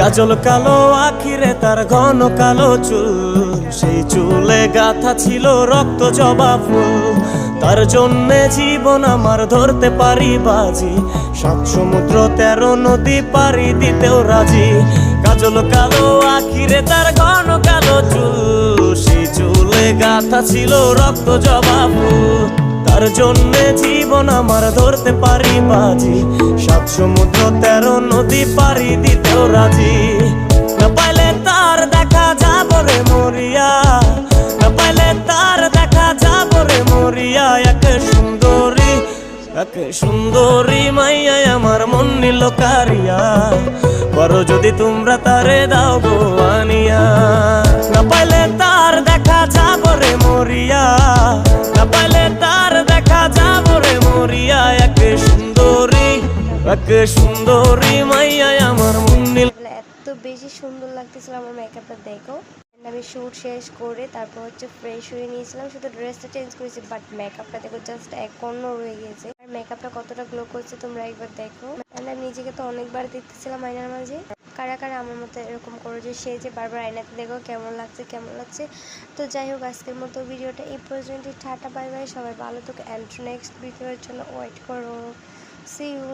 কাজল কালো আখিরে তার ঘন কালো চুল, সেই চুলে গাথা ছিল রক্ত জবা ফুল। তার জন্যে জীবন আমার ধরতে পারি বাজি, 7 সমুদ্র 13 নদী পারি দিতেও রাজি। কাজল কালো আখিরে তার ঘন কালো চুল, সেই চুলে গাথা ছিল রক্ত জবা ফুল। তার জন্যে জীবন আমার ধরতে পারি বাজি, 7 সমুদ্র 13 নদী পারি দিতেও রাজি। না পাইলে তার দেখা যাব রে মরিয়া, না পাইলে তার দেখা যাব রে মরিয়া। এক সুন্দরী মাইয়া আমার মন নিল কারিয়া, করো যদি তোমরা তারে দাও গো আনিয়া। না পাইলে তার দেখা যাব রে মরিয়া, না পাইলে তার দেখা যাব রে মরিয়া। এক সুন্দরী মাইয়া আমার মন নিল। এত বেশি সুন্দর লাগতেছিল আমার মেকআপটা দেখো। আমি শ্যুট শেষ করে তারপর হচ্ছে ফ্রেশ হয়ে নিয়েছিলাম, শুধু ড্রেসটা চেঞ্জ করেছি, বাট মেকআপটা দেখো জাস্ট এক কর্ণ রয়ে গিয়েছে। আর মেকআপটা কতটা গ্লো করছে তোমরা একবার দেখো। আমি নিজেকে তো অনেকবার দেখতেছিলাম আয়নার মাঝে। কারা কারা আমার মতো এরকম করো যে সে যে বারবার আয়নাতে দেখো কেমন লাগছে কেমন লাগছে। তো যাই হোক, আজকের মতো ভিডিওটা এই পর্যন্ত। টাটা বাই বাই, সবাই ভালো থাকো, অ্যান্ড নেক্সট ভিডিওর জন্য ওয়েট করো। See you.